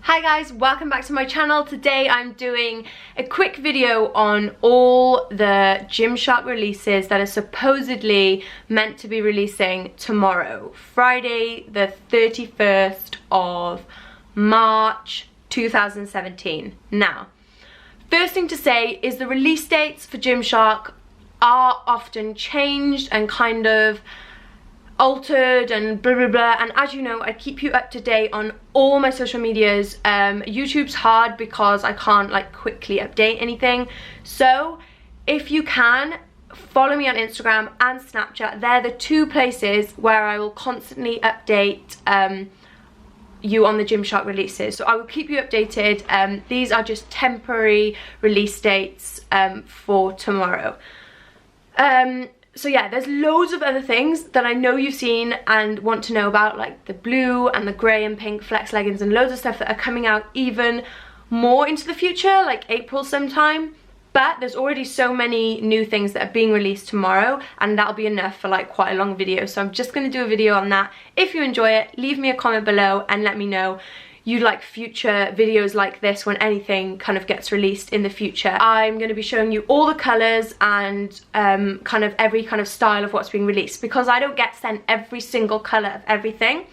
Hi guys, welcome back to my channel. Today I'm doing a quick video on all the Gymshark releases that are supposedly meant to be releasing tomorrow, Friday the 31st of March 2017. Now, first thing to say is the release dates for Gymshark are often changed and kind of altered and blah blah blah, and as you know, I keep you up to date on all my social medias. YouTube's hard because I can't like quickly update anything, so if you can follow me on Instagram and Snapchat. They're the two places where I will constantly update you on the Gymshark releases, so I will keep you updated. These are just temporary release dates for tomorrow. So yeah, there's loads of other things that I know you've seen and want to know about, like the blue and the grey and pink flex leggings and loads of stuff that are coming out even more into the future, like April sometime. But there's already so many new things that are being released tomorrow, and that'll be enough for like quite a long video. So I'm just going to do a video on that. If you enjoy it, leave me a comment below and let me know you'd like future videos like this when anything kind of gets released in the future. I'm going to be showing you all the colours and kind of every kind of style of what's being released, because I don't get sent every single colour of everything.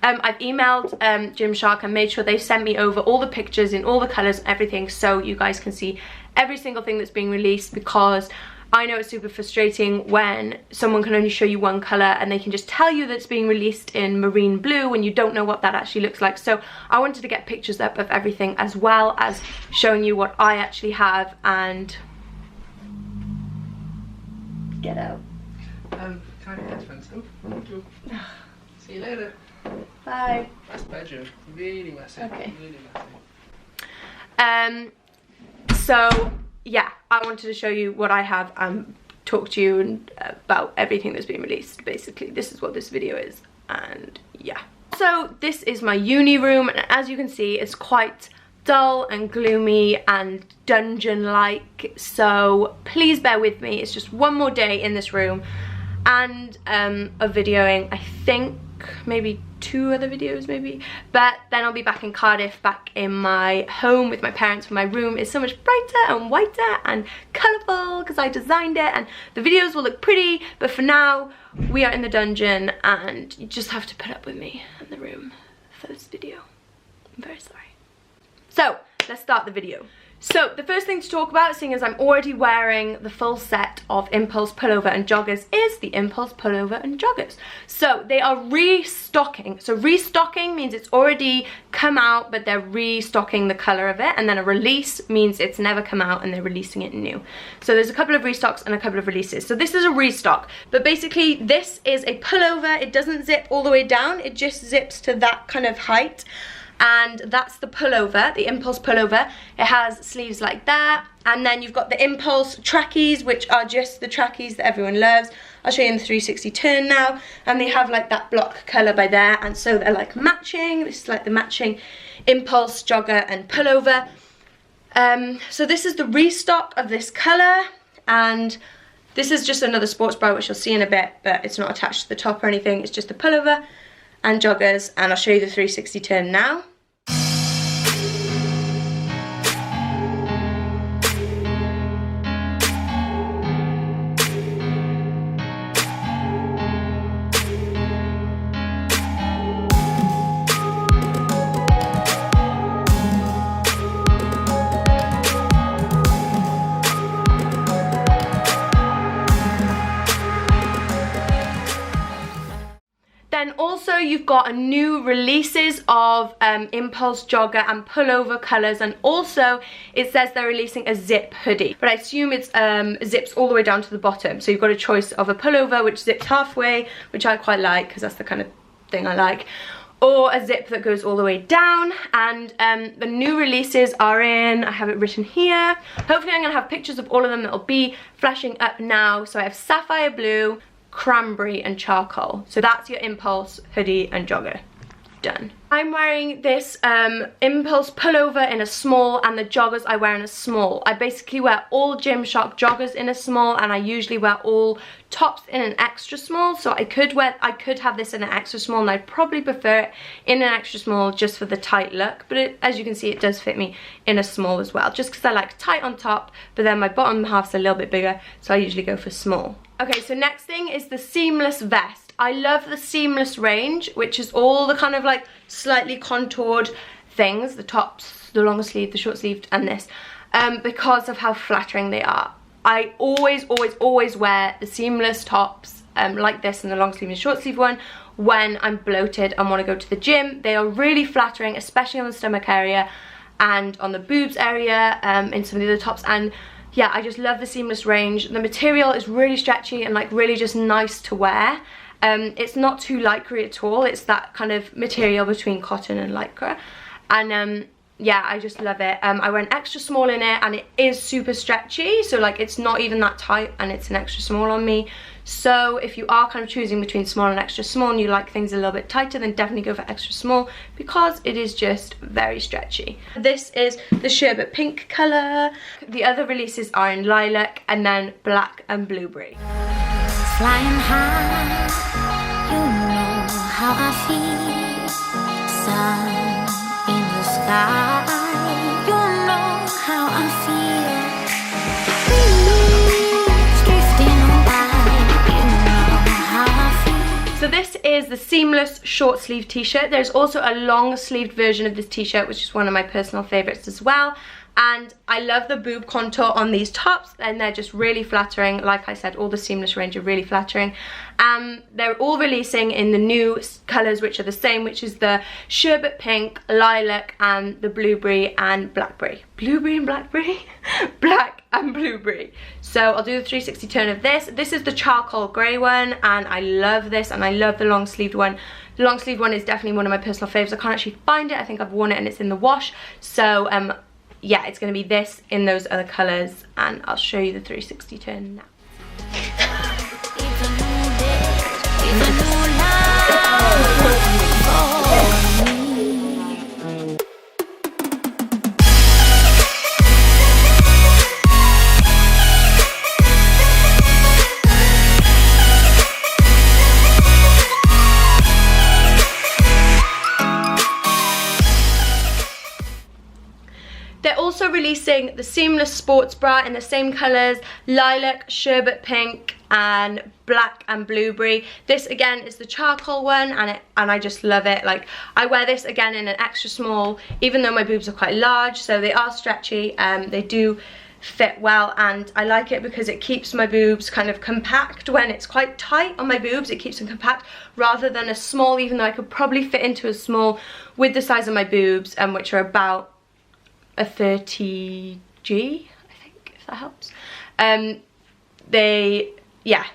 I've emailed Gymshark and made sure they sent me over all the pictures in all the colours and everything, so you guys can see every single thing that's being released, because I know it's super frustrating when someone can only show you one colour and they can just tell you that it's being released in marine blue when you don't know what that actually looks like. So I wanted to get pictures up of everything as well as showing you what I actually have. And get out. Can I get headphones though? Thank you. See you later. Bye. That's bedroom. Really messy. Okay. Really messy. So yeah, I wanted to show you what I have and talk to you about everything that's been released. Basically, this is what this video is, and yeah. So this is my uni room, and as you can see, it's quite dull and gloomy and dungeon-like, so please bear with me. It's just one more day in this room and of videoing, I think maybe 2 other videos maybe, but then I'll be back in Cardiff, back in my home with my parents, where my room is so much brighter and whiter and colourful because I designed it, and the videos will look pretty. But for now, we are in the dungeon and you just have to put up with me in the room for this video. I'm very sorry. So let's start the video. So the first thing to talk about, seeing as I'm already wearing the full set of Impulse pullover and joggers, is the Impulse pullover and joggers. So they are restocking. So restocking means it's already come out, but they're restocking the color of it, and then a release means it's never come out and they're releasing it new. So there's a couple of restocks and a couple of releases. So this is a restock, but basically this is a pullover. It doesn't zip all the way down, it just zips to that kind of height. And that's the pullover, the Impulse pullover. It has sleeves like that, and then you've got the Impulse trackies, which are just the trackies that everyone loves. I'll show you in the 360 turn now, and they have like that block colour by there, and so they're like matching. This is like the matching Impulse jogger and pullover. So this is the restock of this colour, and this is just another sports bra, which you'll see in a bit, but it's not attached to the top or anything. It's just the pullover and joggers, and I'll show you the 360 turn now. Then also you've got a new releases of Impulse jogger and pullover colours, and also it says they're releasing a zip hoodie, but I assume it's zips all the way down to the bottom. So you've got a choice of a pullover which zips halfway, which I quite like because that's the kind of thing I like, or a zip that goes all the way down. And the new releases are in, I have it written here. Hopefully I'm going to have pictures of all of them that will be flashing up now. So I have sapphire blue, cranberry and charcoal. So that's your Impulse hoodie and jogger. done. I'm wearing this Impulse pullover in a small, and the joggers I wear in a small. I basically wear all Gymshark joggers in a small, and I usually wear all tops in an extra small. So I could have this in an extra small, and I'd probably prefer it in an extra small just for the tight look. But as you can see, it does fit me in a small as well, just because I like tight on top, but then my bottom half's a little bit bigger, so I usually go for small. Okay, so next thing is the seamless vest. I love the seamless range, which is all the kind of like slightly contoured things, the tops, the long sleeve, the short sleeved, and this, because of how flattering they are. I always wear the seamless tops like this, and the long sleeve and short sleeve one, when I'm bloated and want to go to the gym. They are really flattering, especially on the stomach area and on the boobs area, in some of the other tops. And yeah, I just love the seamless range. The material is really stretchy and like really just nice to wear. It's not too lycra at all. It's that kind of material between cotton and lycra, and yeah, I just love it. I wear an extra small in it, and it is super stretchy, so like it's not even that tight, and it's an extra small on me. So if you are kind of choosing between small and extra small, and you like things a little bit tighter, then definitely go for extra small, because it is just very stretchy. This is the sherbet pink colour. The other releases are in lilac, and then black and blueberry. Flying high, you know how I feel. Sun in the sky, you know how I feel. Breeze drifting on by, you know how I feel. So this is the seamless short sleeve t-shirt. There's also a long sleeved version of this t-shirt, which is one of my personal favorites as well. And I love the boob contour on these tops, and they're just really flattering. Like I said, all the seamless range are really flattering. They're all releasing in the new colours, which are the same, which is the sherbet pink, lilac, and the blueberry and blackberry. Blueberry and blackberry? Black and blueberry. So I'll do the 360 turn of this. This is the charcoal grey one, and I love this, and I love the long sleeved one. The long sleeved one is definitely one of my personal faves. I can't actually find it. I think I've worn it and it's in the wash. So yeah, it's going to be this in those other colours, and I'll show you the 360 turn now. They're also releasing the seamless sports bra in the same colours, lilac, sherbet pink, and black and blueberry. This again is the charcoal one, and I just love it. Like, I wear this again in an extra small, even though my boobs are quite large, so they are stretchy. They do fit well, and I like it because it keeps my boobs kind of compact. When it's quite tight on my boobs, it keeps them compact, rather than a small, even though I could probably fit into a small with the size of my boobs, which are about a 30G, I think, if that helps. They, yeah,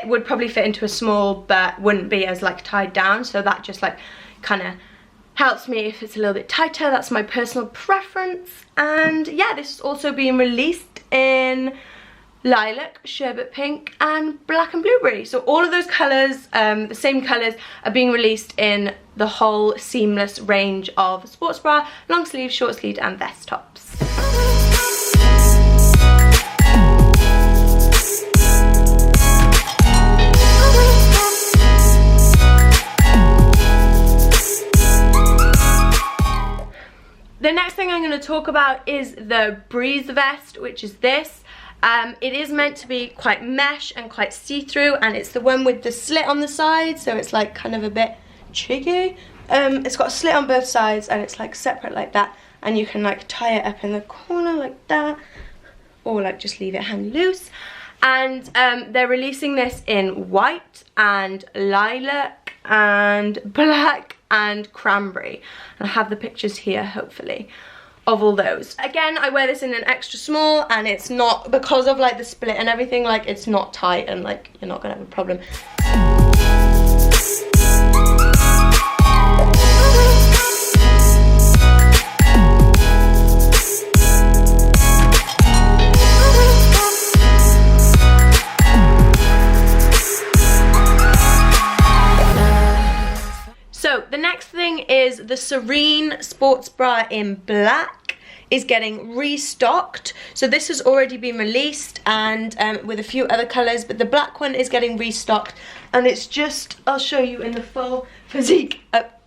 would probably fit into a small, but wouldn't be as like tied down, so that just like kind of helps me if it's a little bit tighter. That's my personal preference. And yeah, this is also being released in lilac, sherbet pink, and black and blueberry. So all of those colours, the same colours, are being released in the whole seamless range of sports bra, long sleeve, short sleeved, and vest tops. The next thing I'm going to talk about is the Breeze vest, which is this. It is meant to be quite mesh and quite see-through, and it's the one with the slit on the side, so it's like kind of a bit cheeky. It's got a slit on both sides, and it's like separate like that, and you can like tie it up in the corner like that, or like just leave it hang loose. And they're releasing this in white and lilac and black and cranberry, and I have the pictures here, hopefully, of all those. Again, I wear this in an extra small, and it's not, because of like the split and everything, like it's not tight, and like you're not gonna have a problem. So the next thing is is the Serene sports bra in black is getting restocked. So this has already been released, and with a few other colours, but the black one is getting restocked, and it's just, I'll show you in the full physique,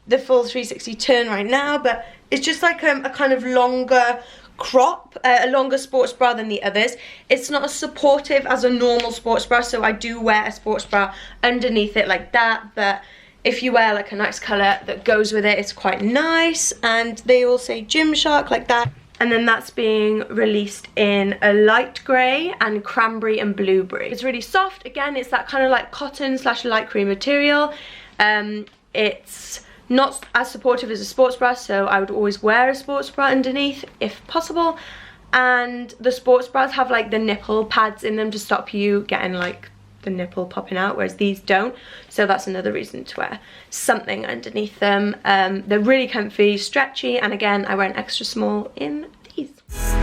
the full 360 turn right now, but it's just like a kind of longer crop, a longer sports bra than the others. It's not as supportive as a normal sports bra, so I do wear a sports bra underneath it like that, but if you wear like a nice colour that goes with it, it's quite nice. And they all say Gymshark like that. And then that's being released in a light grey and cranberry and blueberry. It's really soft. Again, it's that kind of like cotton / light grey material. It's not as supportive as a sports bra, so I would always wear a sports bra underneath if possible. And the sports bras have like the nipple pads in them to stop you getting like the nipple popping out, whereas these don't. So that's another reason to wear something underneath them. They're really comfy, stretchy, and again, I wear an extra small in these. Flying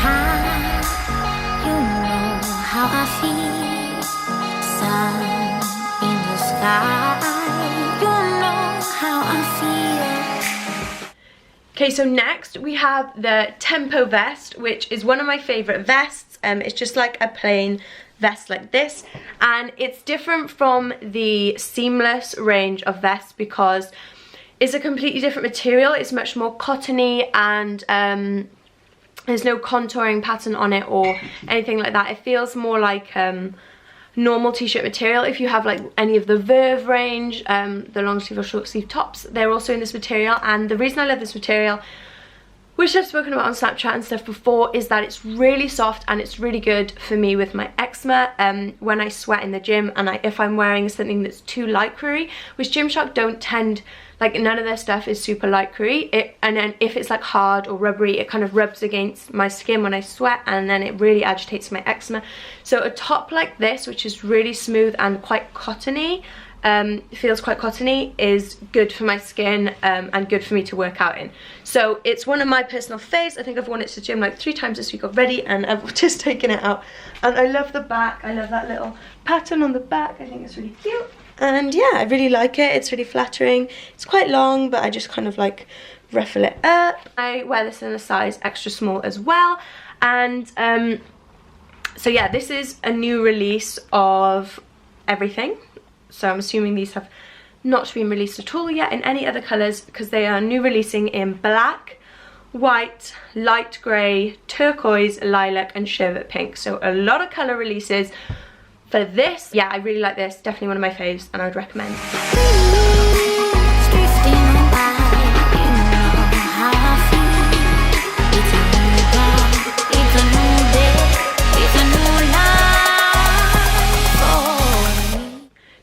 high, you know how I feel. Sun in the sky, you know how I feel. Okay, so next we have the Tempo vest, which is one of my favourite vests. It's just like a plain vest like this, and it's different from the seamless range of vests because it's a completely different material. It's much more cottony, and there's no contouring pattern on it or anything like that. It feels more like normal t-shirt material. If you have like any of the Verve range, the long sleeve or short sleeve tops, they're also in this material. And the reason I love this material, which I've spoken about on Snapchat and stuff before, is that it's really soft and it's really good for me with my eczema when I sweat in the gym, and if I'm wearing something that's too lycra-y, which Gymshark don't tend, like none of their stuff is super lycra-y, and then if it's like hard or rubbery, it kind of rubs against my skin when I sweat, and then it really agitates my eczema. So a top like this, which is really smooth and quite cottony, feels quite cottony, is good for my skin and good for me to work out in. So it's one of my personal faves. I think I've worn it to the gym like 3 times this week already, and I've just taken it out. And I love the back. I love that little pattern on the back. I think it's really cute. And yeah, I really like it. It's really flattering. It's quite long, but I just kind of like ruffle it up. I wear this in a size extra small as well. And so yeah, this is a new release of everything. So I'm assuming these have not been released at all yet in any other colours, because they are new releasing in black, white, light grey, turquoise, lilac and sherbet pink. So a lot of colour releases for this. Yeah, I really like this. Definitely one of my faves, and I would recommend.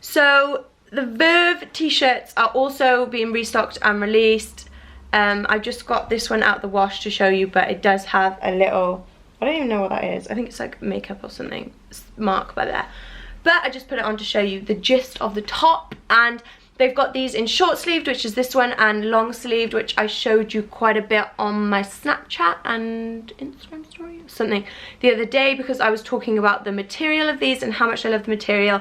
So the Verve t-shirts are also being restocked and released. I just got this one out the wash to show you, but it does have a little, I don't even know what that is. I think it's like makeup or something, mark by there. But I just put it on to show you the gist of the top. And they've got these in short sleeved, which is this one, and long sleeved, which I showed you quite a bit on my Snapchat and Instagram story or something the other day, because I was talking about the material of these and how much I love the material,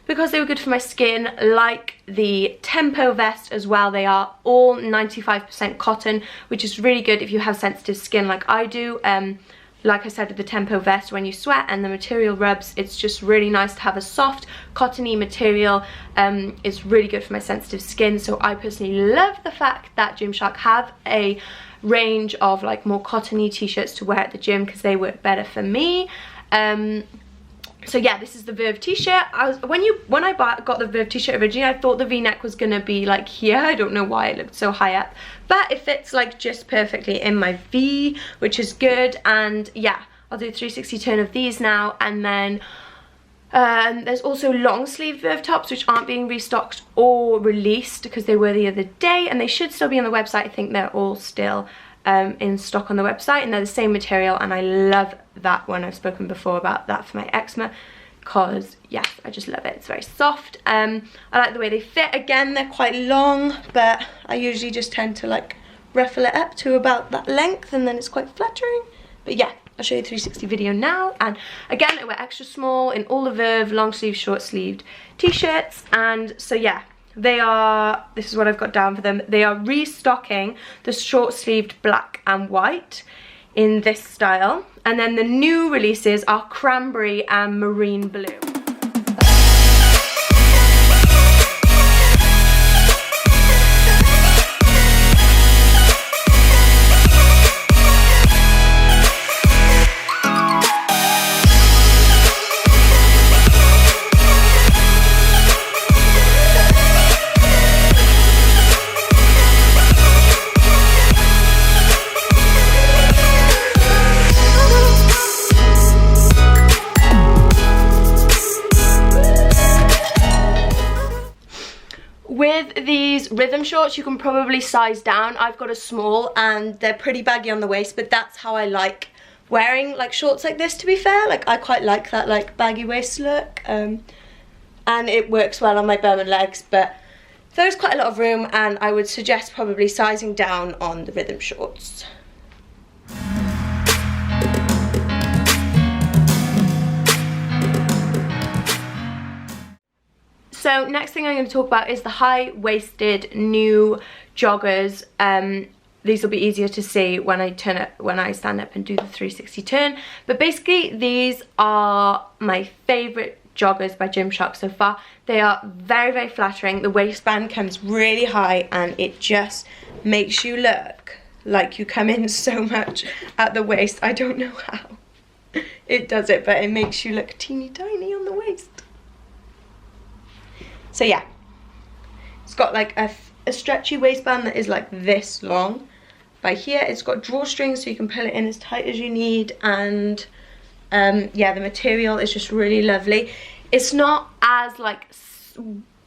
because they were good for my skin, like the Tempo vest as well. They are all 95% cotton, which is really good if you have sensitive skin like I do. Like I said with the Tempo vest, when you sweat and the material rubs, it's just really nice to have a soft, cottony material. It's really good for my sensitive skin. So I personally love the fact that Gymshark have a range of like more cottony t-shirts to wear at the gym, because they work better for me. So yeah, this is the Verve t-shirt. When I got the Verve t-shirt originally, I thought the v-neck was gonna be like here. I don't know why it looked so high up, but it fits like just perfectly in my V, which is good. And yeah, I'll do a 360 turn of these now. And then there's also long sleeve Verve tops, which aren't being restocked or released because they were the other day, and they should still be on the website. I think they're all still in stock on the website, and they're the same material, and I love that one. I've spoken before about that for my eczema, because yes, I just love it. It's very soft. I like the way they fit. Again, they're quite long, but I usually just tend to like ruffle it up to about that length, and then it's quite flattering. But yeah, I'll show you a 360 video now. And again, I wear extra small in all the Verve long sleeve, short sleeved t-shirts. And so yeah, They are, this is what I've got down for them, they are restocking the short-sleeved black and white in this style. And then the new releases are cranberry and marine blue. With these rhythm shorts, you can probably size down. I've got a small and they're pretty baggy on the waist, but that's how I like wearing like shorts like this, to be fair. Like I quite like that like baggy waist look, and it works well on my bum and legs, but there's quite a lot of room, and I would suggest probably sizing down on the rhythm shorts. So next thing I'm going to talk about is the high-waisted new joggers. These will be easier to see when I stand up and do the 360 turn. But basically these are my favourite joggers by Gymshark so far. They are very, very flattering. The waistband comes really high and it just makes you look like you come in so much at the waist. I don't know how it does it, but it makes you look teeny tiny on the waist. So yeah, it's got like a stretchy waistband that is like this long. By here, it's got drawstrings so you can pull it in as tight as you need, and yeah, the material is just really lovely. It's not as like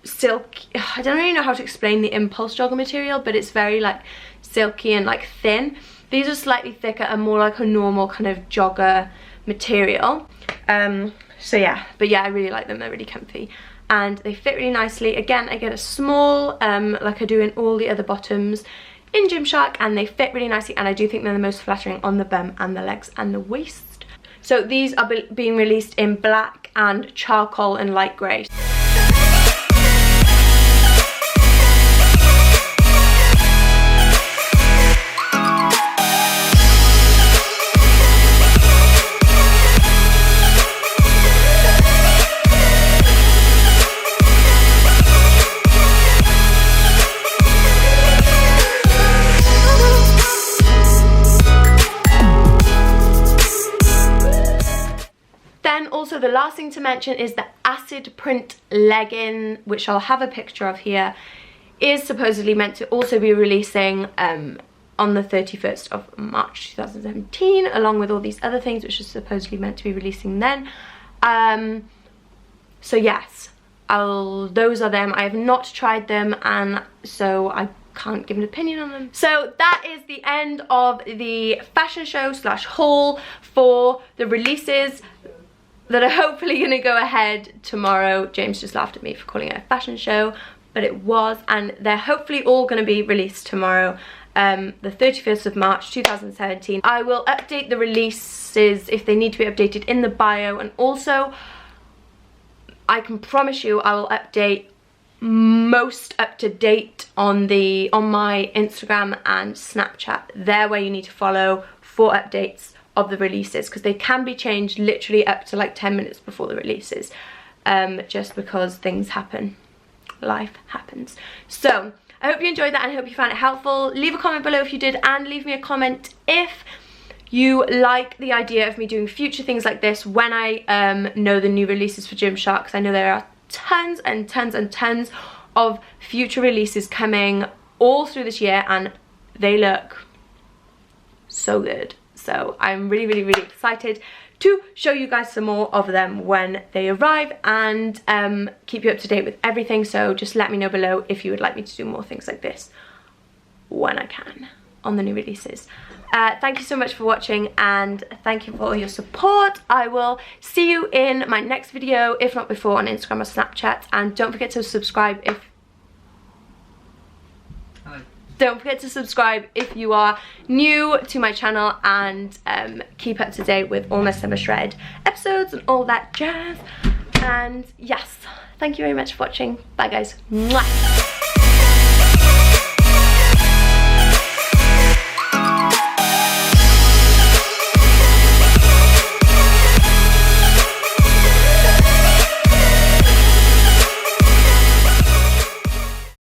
silky. I don't really know how to explain the impulse jogger material, but it's very like silky and like thin. These are slightly thicker and more like a normal kind of jogger material. So yeah, but yeah, I really like them. They're really comfy. And they fit really nicely. Again, I get a small, like I do in all the other bottoms in Gymshark, and they fit really nicely, and I do think they're the most flattering on the bum and the legs and the waist. So these are being released in black and charcoal and light grey. Also, the last thing to mention is the acid print legging, which I'll have a picture of here, is supposedly meant to also be releasing on the 31st of March 2017, along with all these other things which are supposedly meant to be releasing then. So yes, those are them. I have not tried them, and so I can't give an opinion on them. So that is the end of the fashion show slash haul for the releases that are hopefully going to go ahead tomorrow. James just laughed at me for calling it a fashion show, but it was, and they're hopefully all going to be released tomorrow, the 31st of March 2017. I will update the releases if they need to be updated in the bio, and also I can promise you I will update most up to date on my Instagram and Snapchat. They're where you need to follow for updates of the releases, because they can be changed literally up to like 10 minutes before the releases, just because things happen, life happens. So I hope you enjoyed that, and I hope you found it helpful. Leave a comment below if you did, and leave me a comment if you like the idea of me doing future things like this when I know the new releases for Gymshark, because I know there are tons and tons and tons of future releases coming all through this year, and they look so good. So I'm really, really, really excited to show you guys some more of them when they arrive, and keep you up to date with everything. So just let me know below if you would like me to do more things like this when I can on the new releases. Thank you so much for watching, and thank you for all your support. I will see you in my next video, if not before, on Instagram or Snapchat. And don't forget to subscribe if you are new to my channel, and keep up to date with all my Summer Shred episodes and all that jazz. And yes, thank you very much for watching. Bye guys. Mwah.